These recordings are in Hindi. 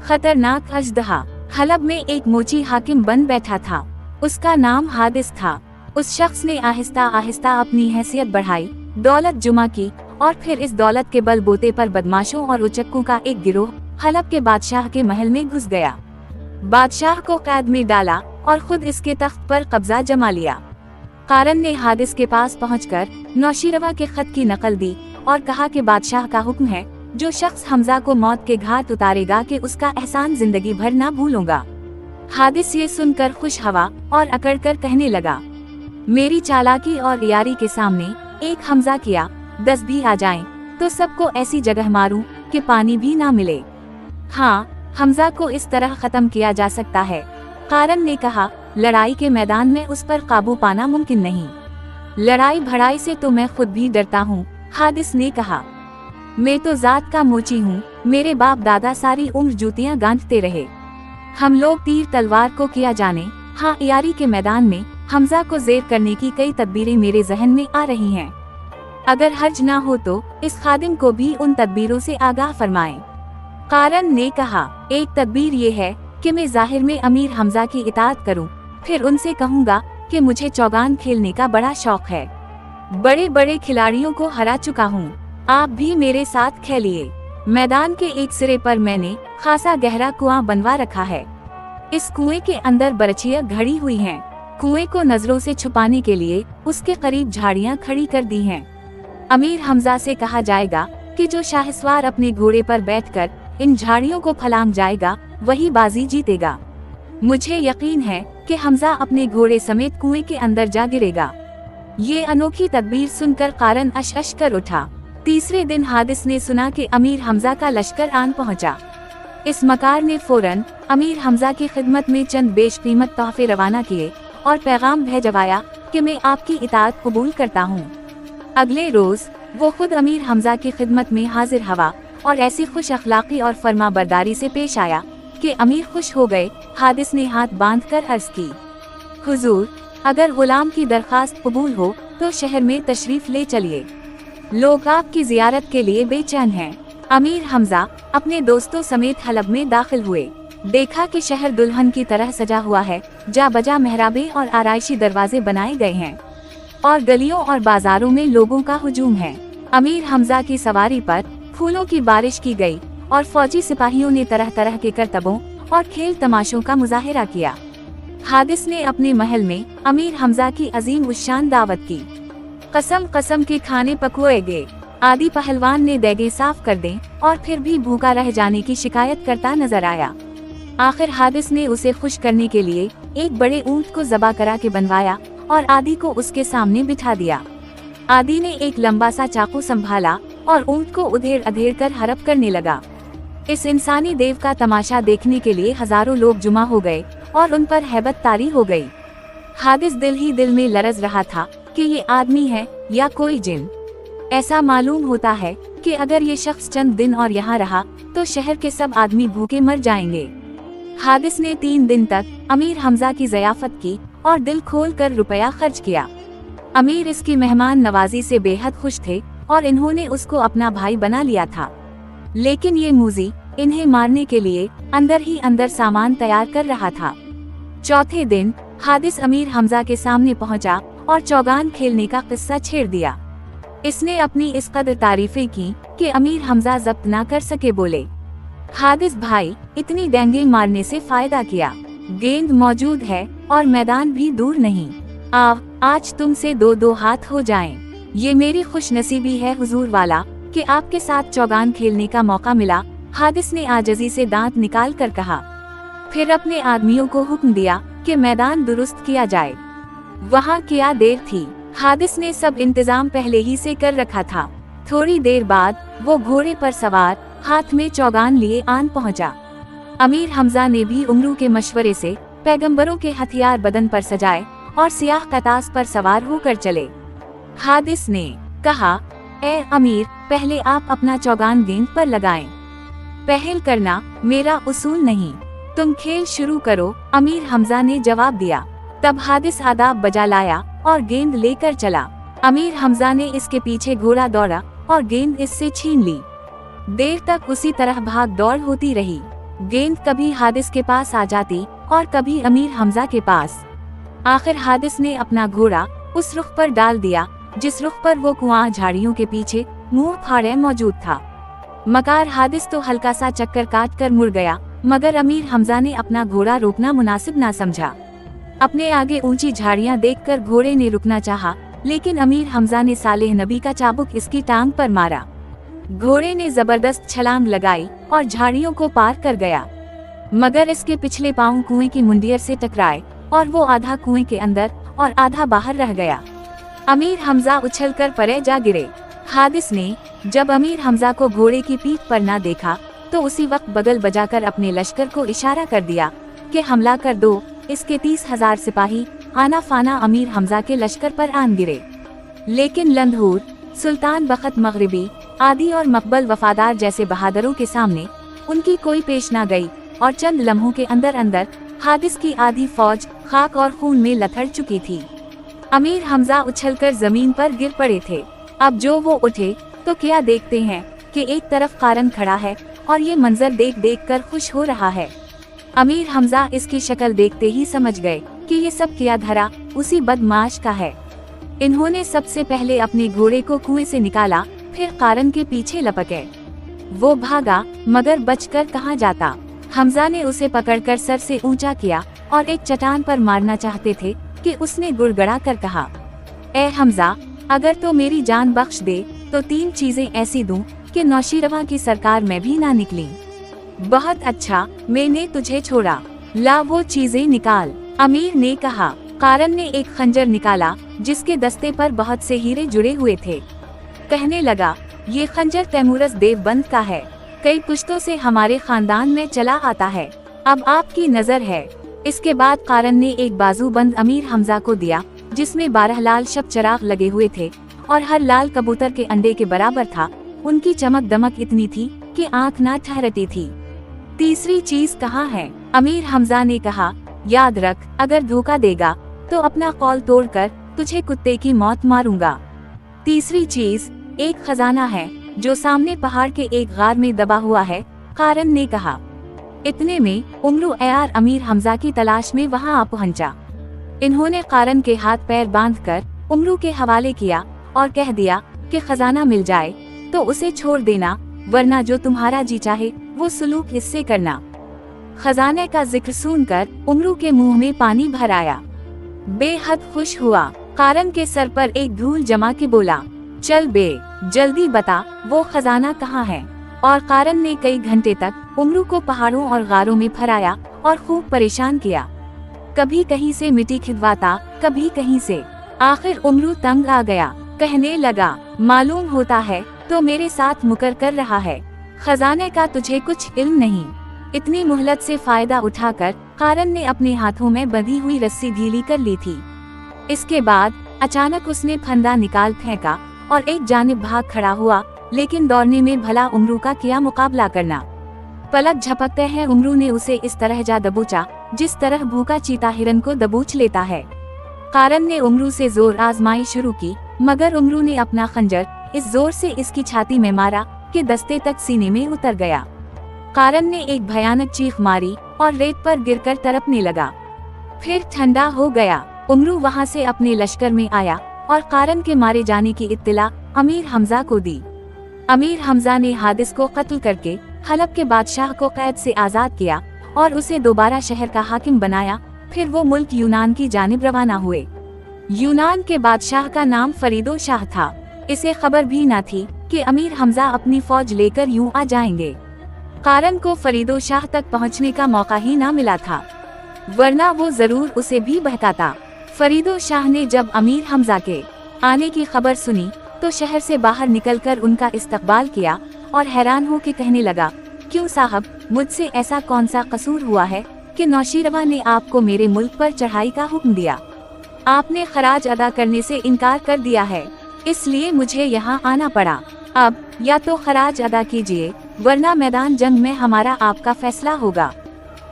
खतरनाक अजदहा। हलब में एक मोची हाकिम बन बैठा था। उसका नाम हादिस था। उस शख्स ने आहिस्ता आहिस्ता अपनी हैसियत बढ़ाई, दौलत जुमा की और फिर इस दौलत के बलबूते पर बदमाशों और उचक्कों का एक गिरोह हलब के बादशाह के महल में घुस गया। बादशाह को कैद में डाला और खुद इसके तख्त पर कब्जा जमा लिया। कारन ने हादिस के पास पहुंचकर नौशीरवा के खत की नकल दी और कहा कि बादशाह का हुक्म है, जो शख्स हमजा को मौत के घाट उतारेगा कि उसका एहसान जिंदगी भर ना भूलूंगा। हादिस ये सुनकर खुश हवा और अकड़कर कहने लगा, मेरी चालाकी और यारी के सामने एक हमजा किया 10 भी आ जाएं, तो सबको ऐसी जगह मारूं कि पानी भी ना मिले। हाँ, हमजा को इस तरह खत्म किया जा सकता है। कारन ने कहा, लड़ाई के मैदान में उस पर काबू पाना मुमकिन नहीं। लड़ाई भड़ाई से तो मैं खुद भी डरता हूँ। हादिस ने कहा, मैं तो जात का मोची हूँ, मेरे बाप दादा सारी उम्र जूतियाँ गांठते रहे। हम लोग तीर तलवार को किया जाने। हाँ, यारी के मैदान में हमजा को ज़ेर करने की कई तदबीरें मेरे जहन में आ रही हैं। अगर हर्ज ना हो तो इस खादिम को भी उन तदबीरों से आगाह फरमाएं। कारन ने कहा, एक तदबीर ये है कि मैं जाहिर में अमीर हमजा की इताअत करूं, फिर उनसे कहूंगा कि मुझे चौगान खेलने का बड़ा शौक है। बड़े बड़े खिलाड़ियों को हरा चुका हूं, आप भी मेरे साथ खेलिए। मैदान के एक सिरे पर मैंने खासा गहरा कुआं बनवा रखा है। इस कुएं के अंदर बरछियां घड़ी हुई हैं। कुएं को नजरों से छुपाने के लिए उसके करीब झाड़ियां खड़ी कर दी हैं। अमीर हमजा से कहा जाएगा कि जो शाहसवार अपने घोड़े पर बैठकर इन झाड़ियों को फलांग जाएगा, वही बाजी जीतेगा। मुझे यकीन है कि हमजा अपने घोड़े समेत कुएं के अंदर जा गिरेगा। ये अनोखी तदबीर सुनकर कारन अश कर उठा। तीसरे दिन हादिस ने सुना कि अमीर हमजा का लश्कर आन पहुंचा। इस मकार ने फौरन अमीर हमजा की खिदमत में चंद बेशकीमत तोहफे रवाना किए और पैगाम भेजवाया कि मैं आपकी इताअत कबूल करता हूँ। अगले रोज वो खुद अमीर हमजा की खिदमत में हाजिर हवा और ऐसी खुश अखलाकी और फरमा बरदारी से पेश आया कि अमीर खुश हो गए। हादिस ने हाथ बांधकर अर्ज की, हुजूर, अगर गुलाम की दरखास्त कबूल हो तो शहर में तशरीफ ले चलिए। लोग आपकी जियारत के लिए बेचैन हैं। अमीर हमजा अपने दोस्तों समेत हलब में दाखिल हुए। देखा कि शहर दुल्हन की तरह सजा हुआ है। जा बजा मेहराबें और आराइशी दरवाजे बनाए गए हैं और गलियों और बाजारों में लोगों का हुजूम है। अमीर हमजा की सवारी पर फूलों की बारिश की गई और फौजी सिपाहियों ने तरह तरह के करतबों और खेल तमाशों का मुजाहिरा किया। हादिस ने अपने महल में अमीर हमजा की अजीम उश्शान दावत की। कसम कसम के खाने पकुए गए। आदि पहलवान ने देगे साफ कर दें और फिर भी भूखा रह जाने की शिकायत करता नजर आया। आखिर हादिस ने उसे खुश करने के लिए एक बड़े ऊंट को ज़बा करा के बनवाया और आदि को उसके सामने बिठा दिया। आदि ने एक लंबा सा चाकू संभाला और ऊंट को उधेड़ अधेड़ कर हड़प करने लगा। इस इंसानी देव का तमाशा देखने के लिए हजारों लोग जुमा हो गए और उन पर हैबत तारी हो गई। हादिस दिल ही दिल में लरज रहा था कि ये आदमी है या कोई जिन। ऐसा मालूम होता है कि अगर ये शख्स चंद दिन और यहाँ रहा तो शहर के सब आदमी भूखे मर जाएंगे। हादिस ने 3 दिन तक अमीर हमजा की ज़याफत की और दिल खोल कर रुपया खर्च किया। अमीर इसकी मेहमान नवाजी से बेहद खुश थे और इन्होंने उसको अपना भाई बना लिया था। लेकिन ये मूजी इन्हें मारने के लिए अंदर ही अंदर सामान तैयार कर रहा था। चौथे दिन हादिस अमीर हमजा के सामने पहुंचा और चौगान खेलने का किस्सा छेड़ दिया। इसने अपनी इस कदर तारीफें की कि अमीर हमजा जब्त ना कर सके। बोले, हादिस भाई, इतनी डेंगे मारने से फायदा क्या? गेंद मौजूद है और मैदान भी दूर नहीं। आज तुमसे 2-2 हाथ हो जाएं। ये मेरी खुशनसीबी है हुजूर वाला कि आपके साथ चौगान खेलने का मौका मिला। हादिस ने आजजी से दांत निकाल कर कहा। फिर अपने आदमियों को हुक्म दिया कि मैदान दुरुस्त किया जाए। वहाँ क्या देर थी, हादिस ने सब इंतजाम पहले ही से कर रखा था। थोड़ी देर बाद वो घोड़े पर सवार हाथ में चौगान लिए आन पहुंचा। अमीर हमजा ने भी उमरू के मशवरे से पैगंबरों के हथियार बदन पर सजाए और सियाह कतास पर सवार होकर चले। हादिस ने कहा, ए अमीर, पहले आप अपना चौगान गेंद पर लगाएं। पहल करना मेरा उसूल नहीं, तुम खेल शुरू करो। अमीर हमजा ने जवाब दिया। तब हादिस आदाब बजा लाया और गेंद लेकर चला। अमीर हमजा ने इसके पीछे घोड़ा दौड़ा और गेंद इससे छीन ली। देर तक उसी तरह भाग दौड़ होती रही। गेंद कभी हादिस के पास आ जाती और कभी अमीर हमजा के पास। आखिर हादिस ने अपना घोड़ा उस रुख पर डाल दिया जिस रुख पर वो कुआं झाड़ियों के पीछे मुंह फाड़े मौजूद था। मगर हादिस तो हल्का सा चक्कर काट कर मुड़ गया, मगर अमीर हमजा ने अपना घोड़ा रोकना मुनासिब ना समझा। अपने आगे ऊंची झाड़ियां देखकर घोड़े ने रुकना चाहा, लेकिन अमीर हमजा ने सालेह नबी का चाबुक इसकी टांग पर मारा। घोड़े ने जबरदस्त छलांग लगाई और झाड़ियों को पार कर गया, मगर इसके पिछले पांव कुएं की मुंडियर से टकराए और वो आधा कुएं के अंदर और आधा बाहर रह गया। अमीर हमजा उछलकर परे जा गिरे। हादिस ने जब अमीर हमजा को घोड़े की पीठ पर ना देखा तो उसी वक्त बगल बजाकर अपने लश्कर को इशारा कर दिया कि हमला कर दो। इसके 30,000 सिपाही आना फाना अमीर हमजा के लश्कर पर आन गिरे, लेकिन लंधूर, सुल्तान बख्त मगरिबी आदि और मकबल वफादार जैसे बहादुरों के सामने उनकी कोई पेश ना गई और चंद लम्हों के अंदर अंदर हादिस की आधी फौज खाक और खून में लथड़ चुकी थी। अमीर हमजा उछलकर जमीन पर गिर पड़े थे। अब जो वो उठे तो क्या देखते हैं कि एक तरफ कारन खड़ा है और ये मंजर देख देख कर खुश हो रहा है। अमीर हमजा इसकी शक्ल देखते ही समझ गए कि ये सब किया धरा उसी बदमाश का है। इन्होंने सबसे पहले अपने घोड़े को कुएं से निकाला, फिर कारन के पीछे लपके। वो भागा, मगर बचकर कहाँ जाता। हमजा ने उसे पकड़कर सर से ऊंचा किया और एक चट्टान पर मारना चाहते थे कि उसने गुड़गड़ा कर कहा, ए हमजा, अगर तो मेरी जान बख्श दे तो 3 चीजें ऐसी दूं कि नौशीरवां की सरकार में भी ना निकली। बहुत अच्छा, मैंने तुझे छोड़ा, ला वो चीजें निकाल। अमीर ने कहा। कारन ने एक खंजर निकाला जिसके दस्ते पर बहुत से हीरे जुड़े हुए थे। कहने लगा, ये खंजर तैमूरस देवबंद का है, कई पुश्तों से हमारे खानदान में चला आता है, अब आपकी नजर है। इसके बाद कारन ने एक बाजूबंद अमीर हमजा को दिया जिसमें 12 लाल शब चराग लगे हुए थे और हर लाल कबूतर के अंडे के बराबर था। उनकी चमक दमक इतनी थी कि आंख ना ठहरती थी। तीसरी चीज कहाँ है? अमीर हमजा ने कहा, याद रख, अगर धोखा देगा तो अपना कौल तोड़कर तुझे कुत्ते की मौत मारूंगा। तीसरी चीज एक खजाना है जो सामने पहाड़ के एक गार में दबा हुआ है, कारन ने कहा। इतने में उमरू एयार अमीर हमजा की तलाश में वहां आ पहुंचा। इन्होंने कारन के हाथ पैर बांधकर उमरू के हवाले किया और कह दिया कि खजाना मिल जाए तो उसे छोड़ देना, वरना जो तुम्हारा जी चाहे वो सलूक इससे करना। खजाने का जिक्र सुनकर उमरू के मुंह में पानी भर आया, बेहद खुश हुआ। कारन के सर पर एक धूल जमा के बोला, चल बे, जल्दी बता वो खजाना कहाँ है। और कारन ने कई घंटे तक उमरू को पहाड़ों और गारों में फराया और खूब परेशान किया। कभी कहीं से मिट्टी खिदवाता, कभी कहीं से। आखिर उमरू तंग आ गया, कहने लगा, मालूम होता है तो मेरे साथ मुकर कर रहा है, खजाने का तुझे कुछ इल्म नहीं। इतनी मोहलत से फायदा उठाकर कारन ने अपने हाथों में बंधी हुई रस्सी ढीली कर ली थी। इसके बाद अचानक उसने फंदा निकाल फेंका और एक जानिब भाग खड़ा हुआ, लेकिन दौड़ने में भला उमरू का क्या मुकाबला करना। पलक झपकते हैं उमरू ने उसे इस तरह जा दबोचा जिस तरह भूखा चीता हिरन को दबोच लेता है। कारन ने उमरू से जोर आजमाई शुरू की, मगर उमरू ने अपना खंजर इस जोर से इसकी छाती में मारा कि दस्ते तक सीने में उतर गया। कारन ने एक भयानक चीख मारी और रेत पर गिरकर तड़पने लगा। फिर ठंडा हो गया। उमरू वहां से अपने लश्कर में आया और कारन के मारे जाने की इत्तला अमीर हमजा को दी। अमीर हमजा ने हादिस को कत्ल करके हलब के बादशाह को कैद से आजाद किया और उसे दोबारा शहर का हाकिम बनाया। फिर वो मुल्क यूनान की जानिब रवाना हुए। यूनान के बादशाह का नाम फरीदो शाह था। इसे खबर भी न थी कि अमीर हमजा अपनी फौज लेकर यूं आ जाएंगे। कारन को फरीदो शाह तक पहुंचने का मौका ही न मिला था, वरना वो जरूर उसे भी बहकाता। फरीदो शाह ने जब अमीर हमजा के आने की खबर सुनी तो शहर से बाहर निकलकर उनका इस्तकबाल किया और हैरान हो के कहने लगा, क्यों साहब, मुझसे ऐसा कौन सा कसूर हुआ है कि नौशीरवा ने आपको मेरे मुल्क पर चढ़ाई का हुक्म दिया? आपने खराज अदा करने से इनकार कर दिया है, इसलिए मुझे यहाँ आना पड़ा। अब या तो खराज अदा कीजिए, वरना मैदान जंग में हमारा आपका फैसला होगा।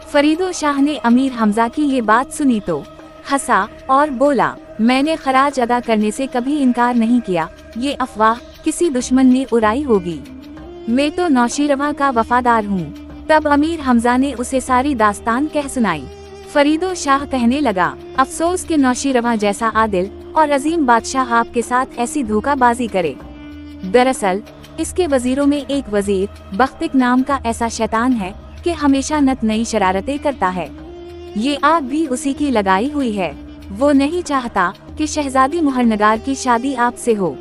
फरीदो शाह ने अमीर हमजा की ये बात सुनी तो हंसा और बोला, मैंने खराज अदा करने से कभी इनकार नहीं किया, ये अफवाह किसी दुश्मन ने उड़ाई होगी। मैं तो नौशीरवा का वफादार हूँ। तब अमीर हमजा ने उसे सारी दास्तान कह सुनाई। फरीदो शाह कहने लगा, अफसोस के नौशीरवां जैसा आदिल और अजीम बादशाह आपके साथ ऐसी धोखाबाजी करे। दरअसल इसके वजीरों में एक वजीर बख्तिक नाम का ऐसा शैतान है कि हमेशा नत नई शरारतें करता है। ये आग भी उसी की लगाई हुई है। वो नहीं चाहता कि शहजादी मुहरनगार की शादी आपसे हो।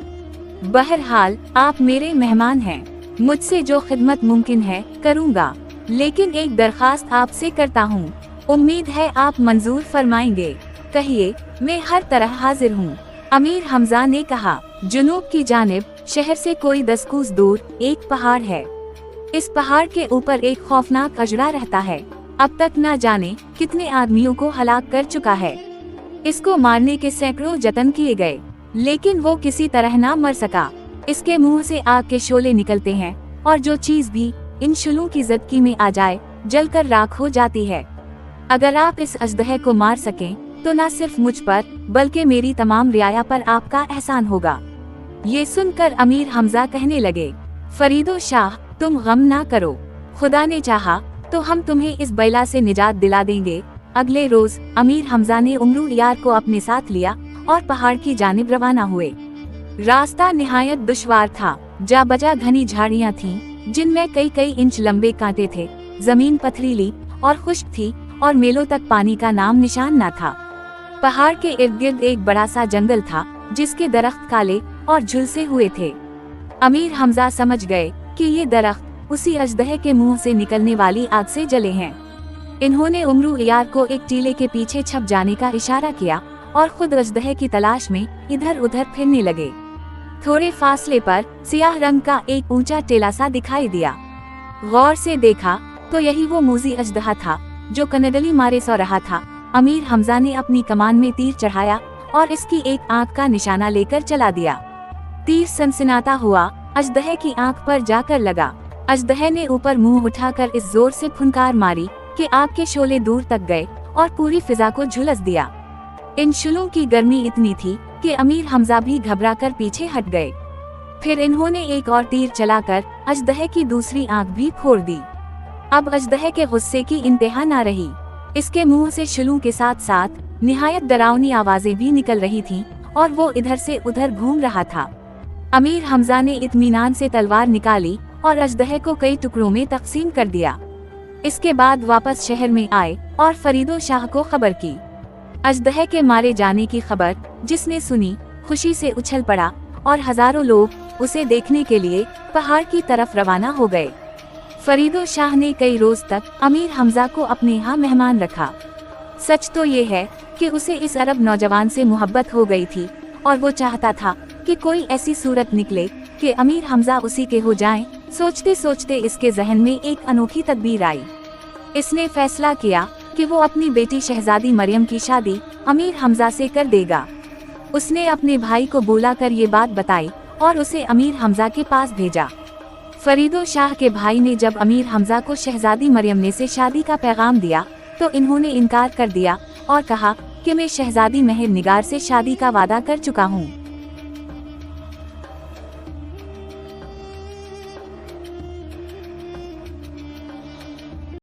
बहरहाल आप मेरे मेहमान हैं, मुझसे जो खिदमत मुमकिन है करूँगा, लेकिन एक दरखास्त आपसे करता हूँ। उम्मीद है आप मंजूर फरमाएंगे। कहिए, मैं हर तरह हाजिर हूँ। अमीर हमजा ने कहा, जुनूब की जानिब शहर से कोई 10 कोस दूर एक पहाड़ है। इस पहाड़ के ऊपर एक खौफनाक अजरा रहता है। अब तक न जाने कितने आदमियों को हलाक कर चुका है। इसको मारने के सैकड़ों जतन किए गए, लेकिन वो किसी तरह ना मर सका। इसके मुंह से आग के शोले निकलते हैं और जो चीज भी इन शुलूं की ज़दकी में आ जाए जलकर राख हो जाती है। अगर आप इस अजदहे को मार सकें तो न सिर्फ मुझ पर बल्कि मेरी तमाम रियाया पर आपका एहसान होगा। ये सुनकर अमीर हमजा कहने लगे, फरीदो शाह तुम गम ना करो, खुदा ने चाहा तो हम तुम्हें इस बैला से निजात दिला देंगे। अगले रोज अमीर हमजा ने उमरू यार को अपने साथ लिया और पहाड़ की जानिब रवाना हुए। रास्ता निहायत दुश्वार था। जा बजा घनी झाड़ियाँ थीं, जिनमें कई कई इंच लंबे कांटे थे। जमीन पथरीली और खुश्क थी और मेलों तक पानी का नाम निशान न था। पहाड़ के इर्द गिर्द एक बड़ा सा जंगल था, जिसके दरख्त काले और झुलसे हुए थे। अमीर हमजा समझ गए कि ये दरख्त उसी अजदहे के मुंह से निकलने वाली आग से जले हैं। इन्होंने उमरू यार को एक टीले के पीछे छप जाने का इशारा किया और खुद अजदहे की तलाश में इधर उधर फिरने लगे। थोड़े फासले पर सियाह रंग का एक ऊंचा टेला सा दिखाई दिया। गौर से देखा तो यही वो मूजी अजदहा था जो कनडली मारे सो रहा था। अमीर हमजा ने अपनी कमान में तीर चढ़ाया और इसकी एक आंख का निशाना लेकर चला दिया। तीर सनसनाता हुआ अजदहे की आंख पर जाकर लगा। अजदहे ने ऊपर मुंह उठाकर इस जोर से फुनकार मारी कि आग के शोले दूर तक गए और पूरी फिजा को झुलस दिया। इन शुलों की गर्मी इतनी थी कि अमीर हमजा भी घबराकर पीछे हट गए। फिर इन्होंने एक और तीर चलाकर अजदहे की दूसरी आंख भी फोड़ दी। अब अजदहे के गुस्से की इंतहा न रही। इसके मुंह से शुलों के साथ साथ निहायत डरावनी आवाजें भी निकल रही थीं और वो इधर से उधर घूम रहा था। अमीर हमजा ने इत्मीनान से तलवार निकाली और अजदहे को कई टुकड़ों में तकसीम कर दिया। इसके बाद वापस शहर में आए और फरीदो शाह को खबर की। अजदहे के मारे जाने की खबर जिसने सुनी, खुशी से उछल पड़ा और हजारों लोग उसे देखने के लिए पहाड़ की तरफ रवाना हो गए। फरीदो शाह ने कई रोज तक अमीर हमजा को अपने यहाँ मेहमान रखा। सच तो ये है कि उसे इस अरब नौजवान से मोहब्बत हो गई थी और वो चाहता था कि कोई ऐसी सूरत निकले कि अमीर हमजा उसी के हो जाएं। सोचते सोचते इसके जहन में एक अनोखी तदबीर आई। इसने फैसला किया कि वो अपनी बेटी शहजादी मरियम की शादी अमीर हमजा से कर देगा। उसने अपने भाई को बुलाकर ये बात बताई और उसे अमीर हमजा के पास भेजा। फरीदो शाह के भाई ने जब अमीर हमजा को शहजादी मरियम ने से शादी का पैगाम दिया तो इन्होंने इनकार कर दिया और कहा कि मैं शहजादी मेहर निगार से शादी का वादा कर चुका हूँ।